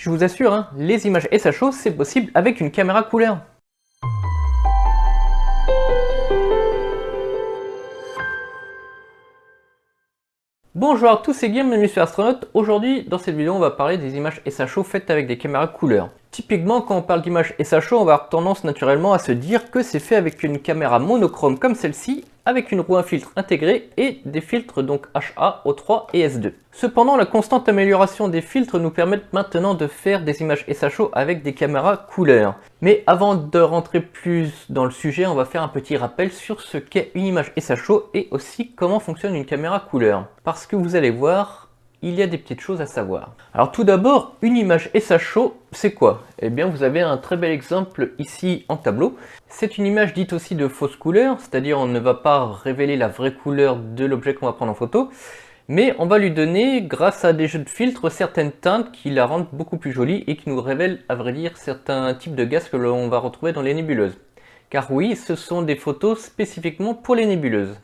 Je vous assure, hein, les images SHO, c'est possible avec une caméra couleur. Bonjour à tous, c'est Guillaume, bienvenue sur Astronaute. Aujourd'hui, dans cette vidéo, on va parler des images SHO faites avec des caméras couleur. Typiquement, quand on parle d'images SHO, on va avoir tendance naturellement à se dire que c'est fait avec une caméra monochrome comme celle-ci, avec une roue à filtre intégrée et des filtres donc HA, O3 et S2. Cependant, la constante amélioration des filtres nous permet maintenant de faire des images SHO avec des caméras couleur. Mais avant de rentrer plus dans le sujet, on va faire un petit rappel sur ce qu'est une image SHO et aussi comment fonctionne une caméra couleur. Parce que vous allez voir, il y a des petites choses à savoir. Alors tout d'abord, une image SHO, c'est quoi? Eh bien vous avez un très bel exemple ici en tableau. C'est une image dite aussi de fausse couleur, c'est-à-dire on ne va pas révéler la vraie couleur de l'objet qu'on va prendre en photo, mais on va lui donner, grâce à des jeux de filtres, certaines teintes qui la rendent beaucoup plus jolie et qui nous révèlent, à vrai dire, certains types de gaz que l'on va retrouver dans les nébuleuses. Car oui, ce sont des photos spécifiquement pour les nébuleuses.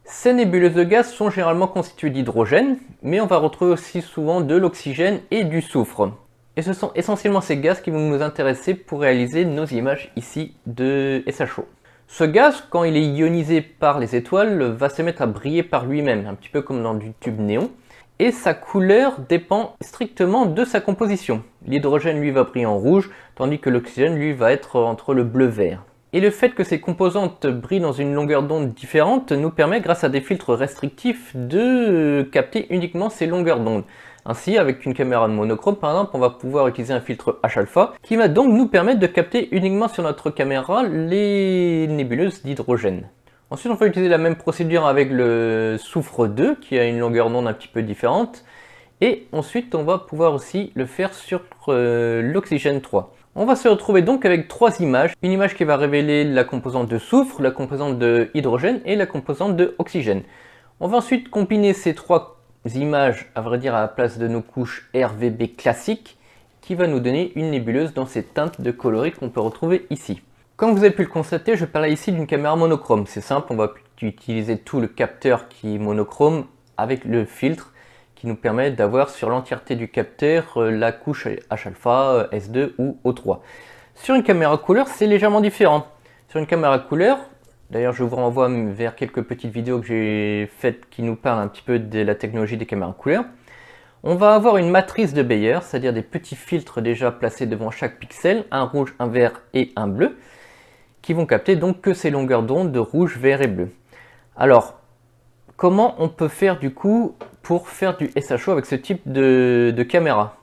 Ces nébuleuses de gaz sont généralement constituées d'hydrogène, mais on va retrouver aussi souvent de l'oxygène et du soufre. Et ce sont essentiellement ces gaz qui vont nous intéresser pour réaliser nos images ici de SHO. Ce gaz, quand il est ionisé par les étoiles, va se mettre à briller par lui-même, un petit peu comme dans du tube néon. Et sa couleur dépend strictement de sa composition. L'hydrogène, lui, va briller en rouge, tandis que l'oxygène, lui, va être entre le bleu-vert. Et le fait que ces composantes brillent dans une longueur d'onde différente nous permet, grâce à des filtres restrictifs, de capter uniquement ces longueurs d'onde. Ainsi, avec une caméra monochrome, par exemple, on va pouvoir utiliser un filtre H-alpha qui va donc nous permettre de capter uniquement sur notre caméra les nébuleuses d'hydrogène. Ensuite, on va utiliser la même procédure avec le soufre 2 qui a une longueur d'onde un petit peu différente. Et ensuite, on va pouvoir aussi le faire sur l'oxygène 3. On va se retrouver donc avec trois images. Une image qui va révéler la composante de soufre, la composante de hydrogène et la composante de oxygène. On va ensuite combiner ces trois images, à vrai dire à la place de nos couches RVB classiques, qui va nous donner une nébuleuse dans ces teintes de coloris qu'on peut retrouver ici. Comme vous avez pu le constater, je parle ici d'une caméra monochrome. C'est simple, on va utiliser tout le capteur qui est monochrome avec le filtre qui nous permet d'avoir sur l'entièreté du capteur la couche H-alpha, S2 ou O3. Sur une caméra couleur, c'est légèrement différent. Sur une caméra couleur, d'ailleurs je vous renvoie vers quelques petites vidéos que j'ai faites qui nous parlent un petit peu de la technologie des caméras couleur. On va avoir une matrice de Bayer, c'est-à-dire des petits filtres déjà placés devant chaque pixel, un rouge, un vert et un bleu, qui vont capter donc que ces longueurs d'onde de rouge, vert et bleu. Alors, comment on peut faire du coup pour faire du SHO avec ce type de caméra?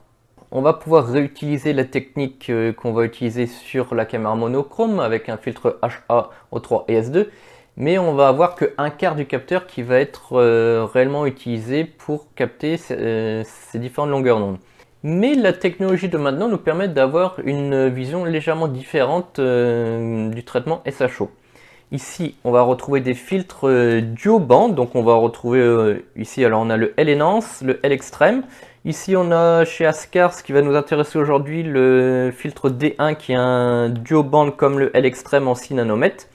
On va pouvoir réutiliser la technique qu'on va utiliser sur la caméra monochrome avec un filtre HA, O3 et S2, mais on va avoir qu'un quart du capteur qui va être réellement utilisé pour capter ces différentes longueurs d'onde. Mais la technologie de maintenant nous permet d'avoir une vision légèrement différente du traitement SHO. Ici, on va retrouver des filtres duo-band, donc on va retrouver ici, alors on a le L-Enhance, le L-Extreme. Ici, on a chez Askar, ce qui va nous intéresser aujourd'hui, le filtre D1 qui est un duo-band comme le L-Extreme en 6 nanomètres,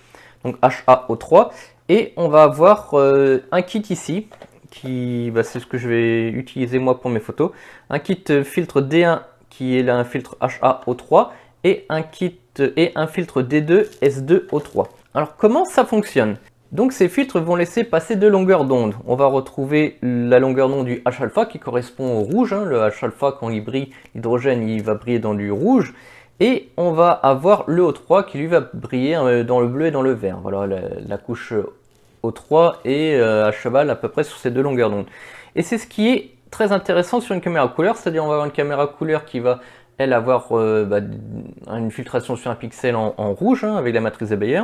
donc HAO3. Et on va avoir un kit ici, qui c'est ce que je vais utiliser moi pour mes photos. Un kit filtre D1 qui est là un filtre HAO3 et un kit et un filtre D2 S2O3. Alors comment ça fonctionne? Donc ces filtres vont laisser passer deux longueurs d'onde. On va retrouver la longueur d'onde du H-alpha qui correspond au rouge. Le H-alpha, quand il brille, l'hydrogène il va briller dans du rouge. Et on va avoir le O3 qui lui va briller dans le bleu et dans le vert. Voilà la couche O3 et à cheval à peu près sur ces deux longueurs d'onde. Et c'est ce qui est très intéressant sur une caméra couleur, c'est-à-dire on va avoir une caméra couleur qui va elle avoir une filtration sur un pixel en rouge avec la matrice de Bayer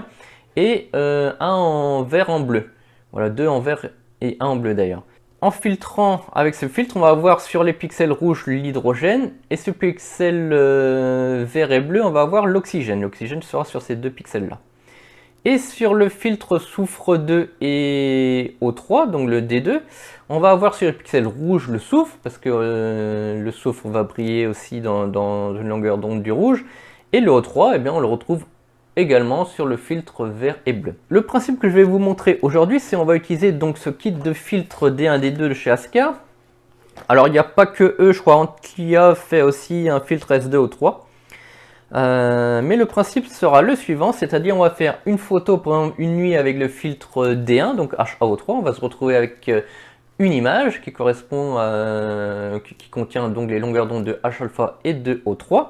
et un en vert en bleu. Voilà, deux en vert et un en bleu d'ailleurs. En filtrant avec ce filtre, on va avoir sur les pixels rouges l'hydrogène et sur les pixels vert et bleu, on va avoir l'oxygène. L'oxygène sera sur ces deux pixels là. Et sur le filtre soufre 2 et O3, donc le D2, on va avoir sur les pixels rouges le soufre, parce que le soufre va briller aussi dans une longueur d'onde du rouge. Et le O3, eh bien, on le retrouve également sur le filtre vert et bleu. Le principe que je vais vous montrer aujourd'hui, c'est on va utiliser donc ce kit de filtre D1, D2 de chez Askar, Alors il n'y a pas que eux, je crois Antlia fait aussi un filtre S2O3. Mais le principe sera le suivant, c'est-à-dire on va faire une photo, par exemple une nuit avec le filtre D1, donc HAO3, on va se retrouver avec une image qui correspond qui contient donc les longueurs d'onde de H alpha et de O3.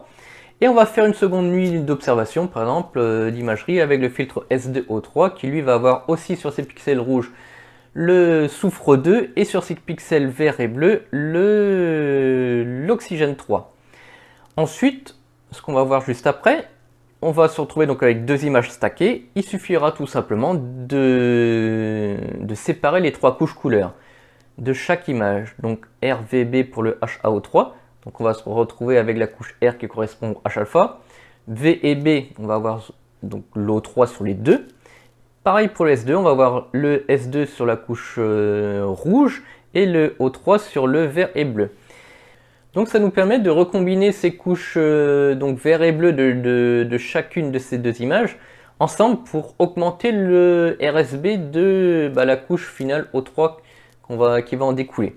Et on va faire une seconde nuit d'observation, par exemple d'imagerie avec le filtre S2O3 qui lui va avoir aussi sur ses pixels rouges le soufre 2 et sur ses pixels verts et bleus l'oxygène 3. Ensuite, ce qu'on va voir juste après, on va se retrouver donc avec deux images stackées. Il suffira tout simplement de séparer les trois couches couleurs de chaque image. Donc RVB pour le HAO3, donc on va se retrouver avec la couche R qui correspond au H alpha. V et B, on va avoir donc l'O3 sur les deux. Pareil pour le S2, on va avoir le S2 sur la couche rouge et le O3 sur le vert et bleu. Donc ça nous permet de recombiner ces couches donc vert et bleu de chacune de ces deux images ensemble pour augmenter le RSB de la couche finale O3 qui va en découler.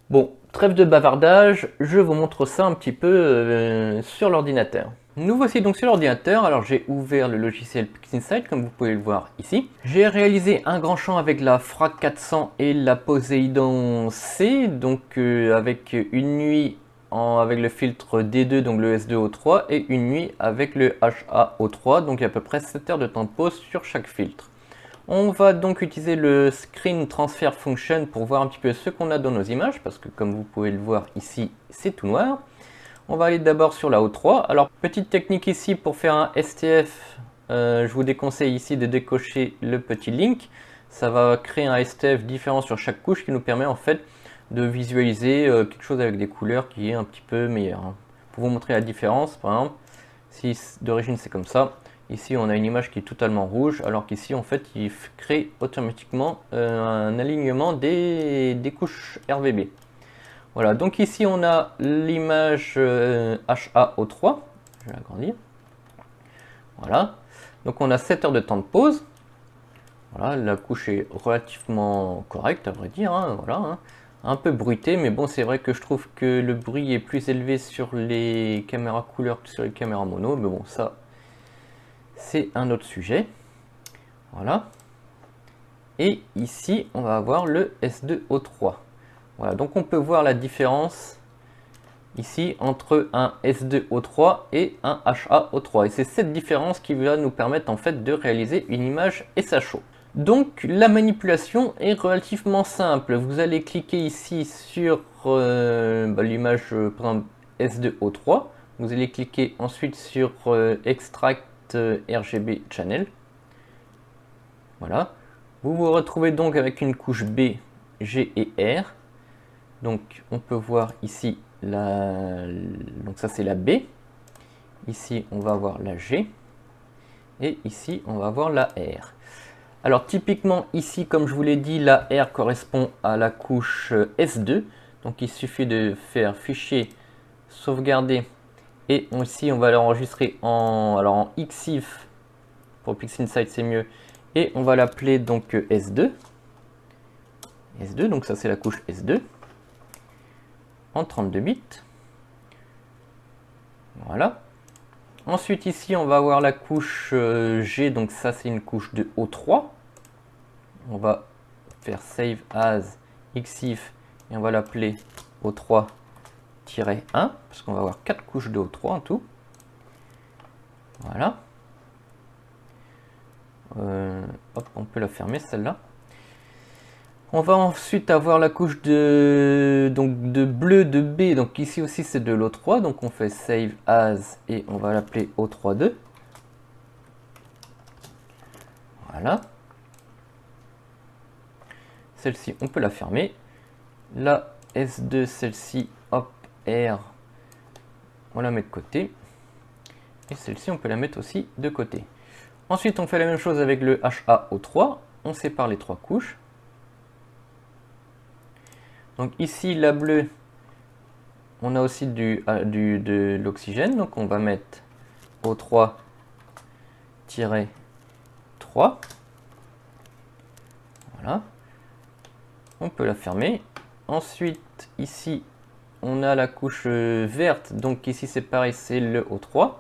Bon, trêve de bavardage, je vous montre ça un petit peu sur l'ordinateur. Nous voici donc sur l'ordinateur, alors j'ai ouvert le logiciel PixInsight comme vous pouvez le voir ici. J'ai réalisé un grand champ avec la FRAC 400 et la Poseidon C, donc avec une nuit avec le filtre D2, donc le S2O3, et une nuit avec le HAO3, donc il y a à peu près 7 heures de temps de pause sur chaque filtre. On va donc utiliser le Screen Transfer Function pour voir un petit peu ce qu'on a dans nos images, parce que comme vous pouvez le voir ici, c'est tout noir. On va aller d'abord sur la O3. Alors, petite technique ici pour faire un STF, je vous déconseille ici de décocher le petit link. Ça va créer un STF différent sur chaque couche qui nous permet en fait de visualiser quelque chose avec des couleurs qui est un petit peu meilleur. Pour vous montrer la différence, par exemple, si d'origine c'est comme ça, ici on a une image qui est totalement rouge, alors qu'ici en fait il crée automatiquement un alignement des couches RVB. Voilà, donc ici on a l'image HAO3, je vais l'agrandir. Voilà, donc on a 7 heures de temps de pause. Voilà, la couche est relativement correcte à vrai dire, hein, voilà, hein. Un peu bruité, mais bon c'est vrai que je trouve que le bruit est plus élevé sur les caméras couleur que sur les caméras mono, mais bon ça c'est un autre sujet. Voilà, et ici on va avoir le S2O3. Voilà, donc on peut voir la différence ici entre un S2O3 et un HAO3. Et c'est cette différence qui va nous permettre en fait de réaliser une image SHO. Donc la manipulation est relativement simple. Vous allez cliquer ici sur l'image S2O3. Vous allez cliquer ensuite sur Extract RGB Channel. Voilà. Vous vous retrouvez donc avec une couche B, G et R. Donc on peut voir ici donc ça c'est la B, ici on va avoir la G et ici on va avoir la R. Alors typiquement ici comme je vous l'ai dit, la R correspond à la couche S2, donc il suffit de faire fichier sauvegarder et ici on va l'enregistrer en XIF, pour PixInsight c'est mieux, et on va l'appeler donc S2, donc ça c'est la couche S2 en 32 bits. Voilà. Ensuite ici on va avoir la couche G, donc ça c'est une couche de O3. On va faire save as XIF et on va l'appeler O3-1 parce qu'on va avoir 4 couches de O3 en tout. Voilà. Hop, on peut la fermer celle-là. On va ensuite avoir la couche de bleu de B, donc ici aussi c'est de l'O3, donc on fait save as et on va l'appeler O3-2. Voilà. Celle-ci on peut la fermer. La S2, celle-ci, hop, R, on la met de côté. Et celle-ci on peut la mettre aussi de côté. Ensuite on fait la même chose avec le HAO3, on sépare les trois couches. Donc ici, la bleue, on a aussi de l'oxygène, donc on va mettre O3-3. Voilà. On peut la fermer. Ensuite, ici, on a la couche verte. Donc ici, c'est pareil, c'est le O3.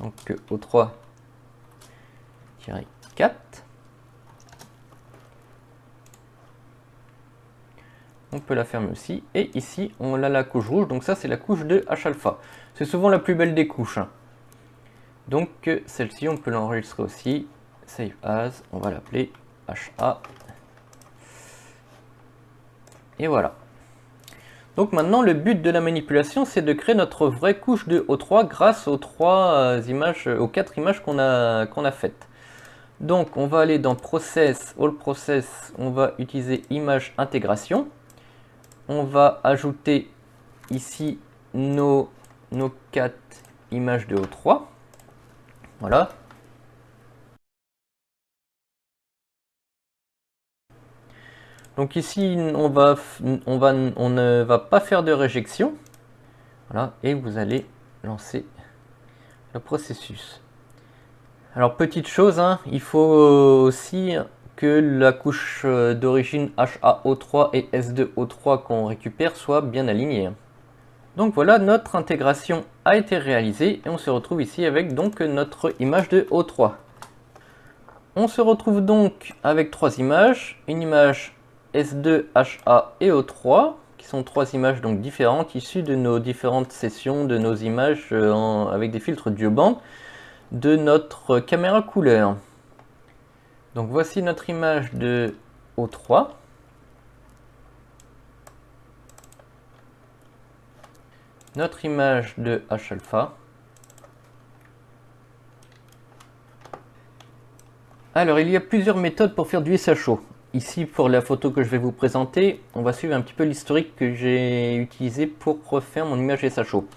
Donc O3-4. On peut la fermer aussi. Et ici, on a la couche rouge. Donc ça, c'est la couche de H-alpha. C'est souvent la plus belle des couches. Donc celle-ci, on peut l'enregistrer aussi. Save as. On va l'appeler HA. Et voilà. Donc maintenant, le but de la manipulation, c'est de créer notre vraie couche de O3 grâce aux 4 images qu'on a faites. Donc on va aller dans Process, All Process, on va utiliser Image Intégration. On va ajouter ici nos 4 images de O3. Voilà. Donc ici, on ne va pas faire de réjection. Voilà, et vous allez lancer le processus. Alors petite chose, hein, il faut aussi que la couche d'origine HAO3 et S2O3 qu'on récupère soit bien alignée. Donc voilà, notre intégration a été réalisée et on se retrouve ici avec donc notre image de O3. On se retrouve donc avec 3 images, une image S2, HA et O3, qui sont 3 images donc différentes, issues de nos différentes sessions, de nos images avec des filtres duoband de notre caméra couleur. Donc voici notre image de O3. Notre image de H-alpha. Alors, il y a plusieurs méthodes pour faire du SHO. Ici, pour la photo que je vais vous présenter, on va suivre un petit peu l'historique que j'ai utilisé pour refaire mon image SHO.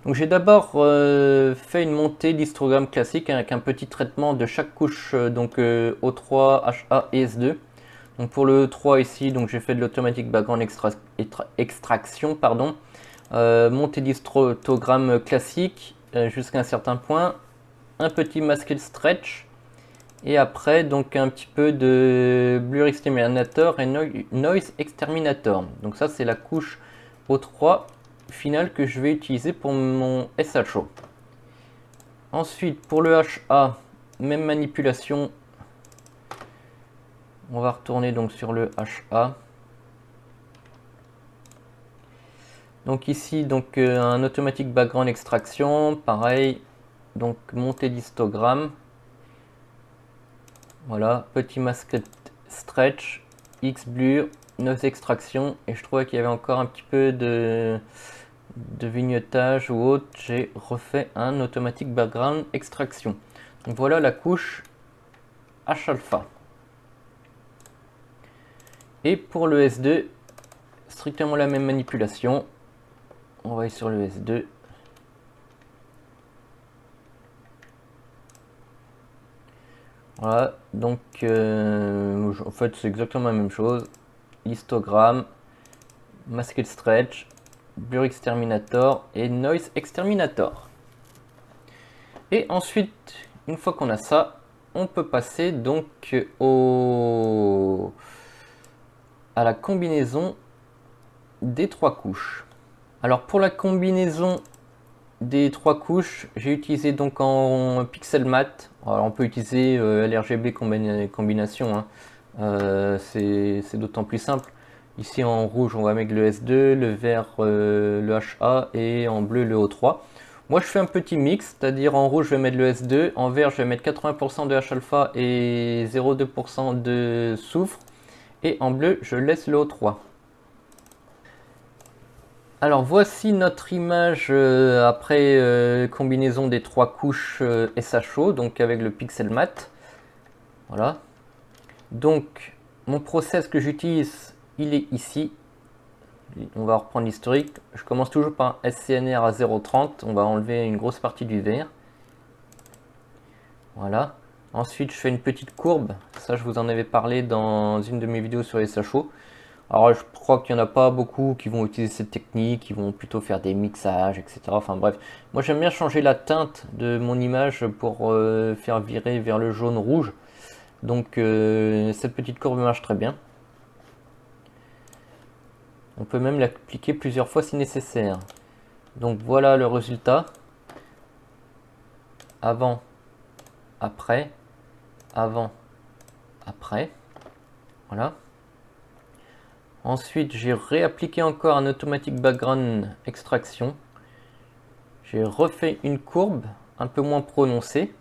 Donc j'ai d'abord fait une montée d'histogramme classique avec un petit traitement de chaque couche, donc O3, HA et S2. Donc pour le E3 ici, donc j'ai fait de l'automatic background extraction, pardon. Montée d'histogramme classique jusqu'à un certain point, un petit masking stretch, et après donc un petit peu de blur exterminator et noise exterminator. Donc ça c'est la couche O3 finale que je vais utiliser pour mon SHO. Ensuite pour le HA, même manipulation. On va retourner donc sur le HA. Donc ici donc un automatic background extraction, pareil, donc montée d'histogramme. Voilà, petit masque stretch, X blur, noise extraction, et je trouvais qu'il y avait encore un petit peu de vignettage ou autre. J'ai refait un automatic background extraction. Donc voilà la couche H-alpha. Et pour le S2, strictement la même manipulation. On va aller sur le S2. Voilà, donc en fait c'est exactement la même chose. Histogramme, masking stretch, blur exterminator et noise exterminator. Et ensuite, une fois qu'on a ça, on peut passer donc à la combinaison des 3 couches. Alors pour la combinaison des 3 couches, j'ai utilisé donc en pixel mat. Alors on peut utiliser l'RGB combination, hein. C'est d'autant plus simple. Ici en rouge on va mettre le S2, le vert le HA et en bleu le O3. Moi je fais un petit mix, c'est-à-dire en rouge je vais mettre le S2, en vert je vais mettre 80% de H-alpha et 0,2% de soufre, et en bleu je laisse le O3. Alors voici notre image après combinaison des 3 couches SHO, donc avec le pixel mat. Voilà. Donc mon process que j'utilise, il est ici. On va reprendre l'historique. Je commence toujours par un SCNR à 0,30. On va enlever une grosse partie du vert. Voilà. Ensuite je fais une petite courbe. Ça je vous en avais parlé dans une de mes vidéos sur les SHO. Alors je crois qu'il n'y en a pas beaucoup qui vont utiliser cette technique, qui vont plutôt faire des mixages, etc. Enfin bref, moi j'aime bien changer la teinte de mon image pour faire virer vers le jaune rouge. Donc cette petite courbe marche très bien. On peut même l'appliquer plusieurs fois si nécessaire. Donc voilà le résultat. Avant, après, avant, après. Voilà. Ensuite, j'ai réappliqué encore un automatic background extraction. J'ai refait une courbe un peu moins prononcée.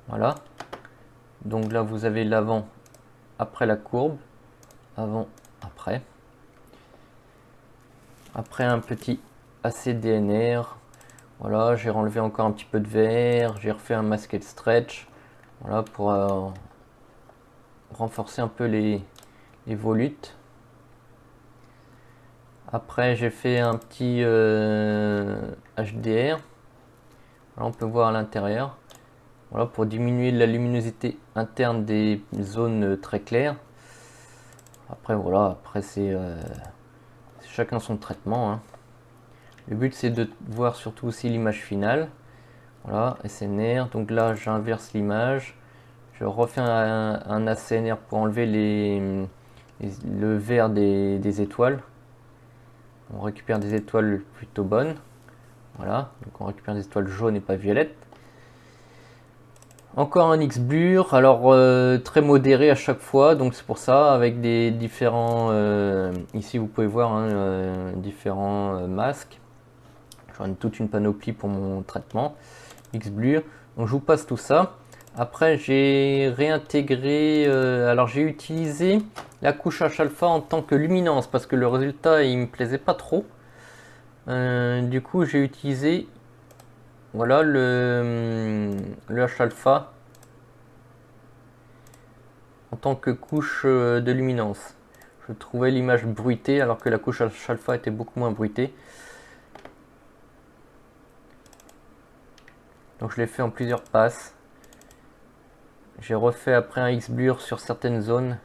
Voilà. Donc là, vous avez l'avant, après la courbe. Avant, après. Après un petit ACDNR. Voilà, j'ai enlevé encore un petit peu de vert. J'ai refait un masqué de stretch. Voilà, pour renforcer un peu les volutes. Après, j'ai fait un petit HDR. Voilà, on peut voir à l'intérieur. Voilà, pour diminuer la luminosité interne des zones très claires. Après, voilà, après c'est chacun son traitement, hein. Le but c'est de voir surtout aussi l'image finale. Voilà, SNR. Donc là, j'inverse l'image. Je refais un ACNR pour enlever le vert des étoiles. On récupère des étoiles plutôt bonnes. Voilà, donc on récupère des étoiles jaunes et pas violettes. Encore un X-Blur, alors très modéré à chaque fois, donc c'est pour ça, avec des différents, ici vous pouvez voir, hein, différents masques. J'en ai toute une panoplie pour mon traitement, X-Blur. Donc je vous passe tout ça. Après j'ai réintégré, alors j'ai utilisé la couche H-alpha en tant que luminance, parce que le résultat il me plaisait pas trop. Du coup j'ai utilisé, voilà, le H-alpha en tant que couche de luminance. Je trouvais l'image bruitée alors que la couche H-alpha était beaucoup moins bruitée. Donc je l'ai fait en plusieurs passes. J'ai refait après un X-Blur sur certaines zones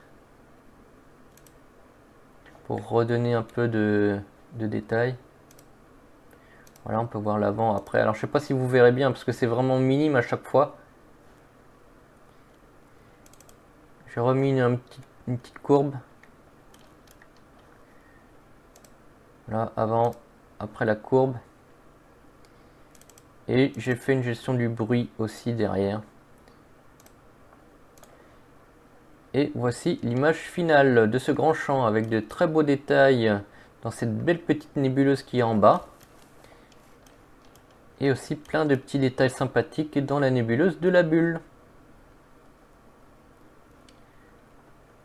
pour redonner un peu de détails. Voilà, on peut voir l'avant après. Alors je sais pas si vous verrez bien parce que c'est vraiment minime à chaque fois. J'ai remis une petite courbe. Voilà, avant, après la courbe. Et j'ai fait une gestion du bruit aussi derrière. Et voici l'image finale de ce grand champ avec de très beaux détails dans cette belle petite nébuleuse qui est en bas. Et aussi plein de petits détails sympathiques dans la nébuleuse de la bulle.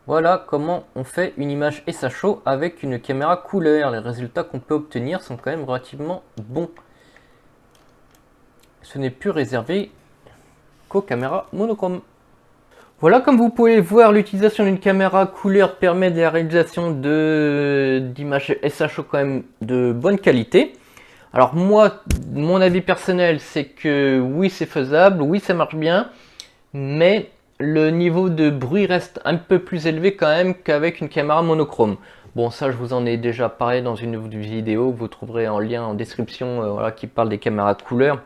Voilà comment on fait une image SHO avec une caméra couleur. Les résultats qu'on peut obtenir sont quand même relativement bons. Ce n'est plus réservé qu'aux caméras monochrome. Voilà, comme vous pouvez voir, l'utilisation d'une caméra couleur permet de la réalisation d'images SHO quand même de bonne qualité. Alors moi, mon avis personnel, c'est que oui, c'est faisable, oui, ça marche bien, mais le niveau de bruit reste un peu plus élevé quand même qu'avec une caméra monochrome. Bon, ça, je vous en ai déjà parlé dans une vidéo que vous trouverez en lien en description, voilà, qui parle des caméras couleur.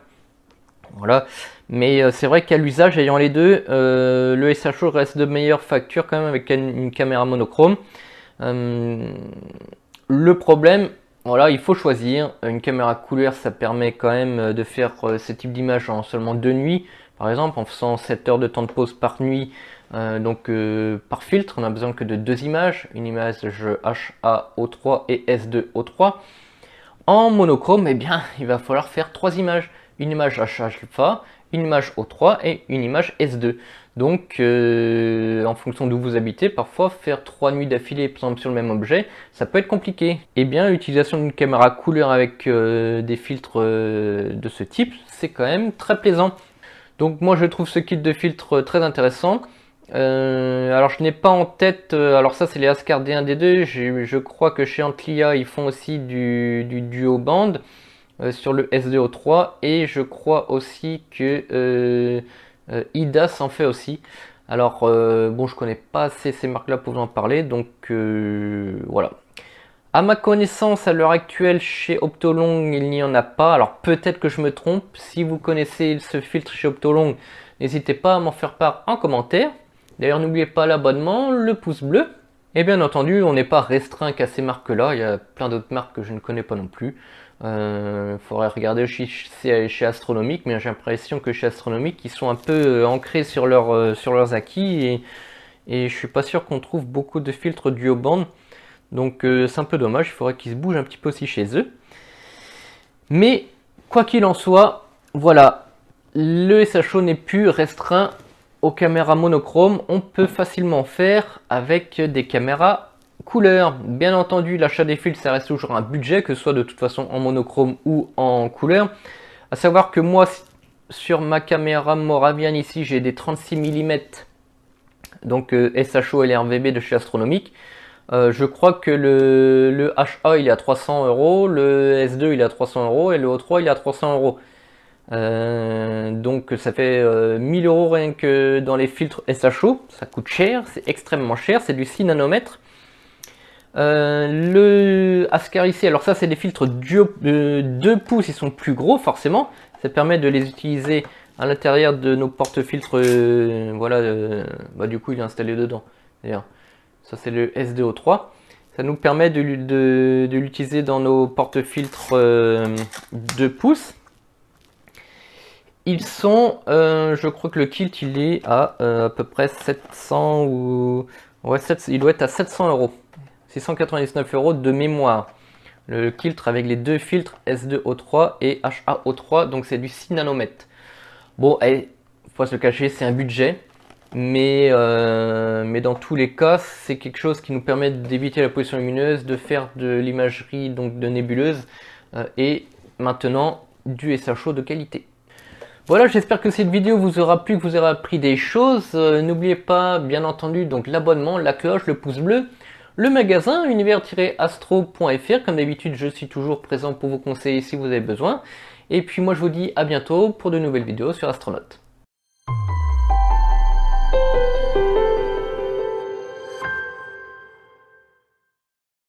Voilà, mais c'est vrai qu'à l'usage, ayant les deux, le SHO reste de meilleure facture quand même avec une caméra monochrome. Le problème, voilà, il faut choisir. Une caméra couleur, ça permet quand même de faire ce type d'image en seulement 2 nuits. Par exemple, en faisant 7 heures de temps de pause par nuit, donc par filtre, on n'a besoin que de 2 images. Une image HAO3 et S2O3. En monochrome, eh bien, il va falloir faire 3 images. Une image H-alpha, une image O3 et une image S2. Donc, en fonction d'où vous habitez, parfois faire 3 nuits d'affilée, par exemple sur le même objet, ça peut être compliqué. Eh bien, l'utilisation d'une caméra couleur avec des filtres de ce type, c'est quand même très plaisant. Donc moi, je trouve ce kit de filtres très intéressant. Alors je n'ai pas en tête, alors ça c'est les Ascar D1D2, je crois que chez Antlia ils font aussi du duo band sur le S2O3 et je crois aussi que IDAS en fait aussi. Alors bon, je connais pas assez ces marques là pour vous en parler, donc voilà. À ma connaissance, à l'heure actuelle, chez Optolong, il n'y en a pas. Alors peut-être que je me trompe. Si vous connaissez ce filtre chez Optolong, n'hésitez pas à m'en faire part en commentaire. D'ailleurs, n'oubliez pas l'abonnement, le pouce bleu. Et bien entendu, on n'est pas restreint qu'à ces marques-là. Il y a plein d'autres marques que je ne connais pas non plus. Faudrait regarder chez Astronomique, mais j'ai l'impression que chez Astronomique, ils sont un peu ancrés sur leurs acquis et je suis pas sûr qu'on trouve beaucoup de filtres duo-band. Donc c'est un peu dommage, il faudrait qu'ils se bougent un petit peu aussi chez eux. Mais quoi qu'il en soit, voilà, le SHO n'est plus restreint aux caméras monochromes. On peut facilement faire avec des caméras couleur. Bien entendu, l'achat des filtres, ça reste toujours un budget, que ce soit de toute façon en monochrome ou en couleur. À savoir que moi, sur ma caméra Moravian ici, j'ai des 36 mm, donc SHO LRVB de chez Astronomique. Je crois que le HA il est à 300 €, le S2 il est à 300 € et le O3 il est à 300 €. Donc ça fait 1000 € rien que dans les filtres SHO. Ça coûte cher, c'est extrêmement cher, c'est du 6 nanomètres. Le Ascar ici, alors ça c'est des filtres 2 pouces, ils sont plus gros forcément. Ça permet de les utiliser à l'intérieur de nos porte-filtres. Voilà, du coup il est installé dedans. D'ailleurs, ça c'est le S2O3. Ça nous permet de l'utiliser dans nos porte-filtres 2 pouces. Ils sont, je crois que le kit il est à peu près 700 ou... Ouais, il doit être à 700 €. 699 € de mémoire. Le filtre avec les deux filtres S2O3 et HAO3, donc c'est du 6 nanomètres. Bon, faut se le cacher, c'est un budget, mais dans tous les cas, c'est quelque chose qui nous permet d'éviter la pollution lumineuse, de faire de l'imagerie, donc de nébuleuse, et maintenant du SHO de qualité. Voilà, j'espère que cette vidéo vous aura plu, que vous aurez appris des choses. N'oubliez pas, bien entendu, donc l'abonnement, la cloche, le pouce bleu, le magasin univers-astro.fr. Comme d'habitude, je suis toujours présent pour vous conseiller si vous avez besoin. Et puis moi, je vous dis à bientôt pour de nouvelles vidéos sur Astronaute.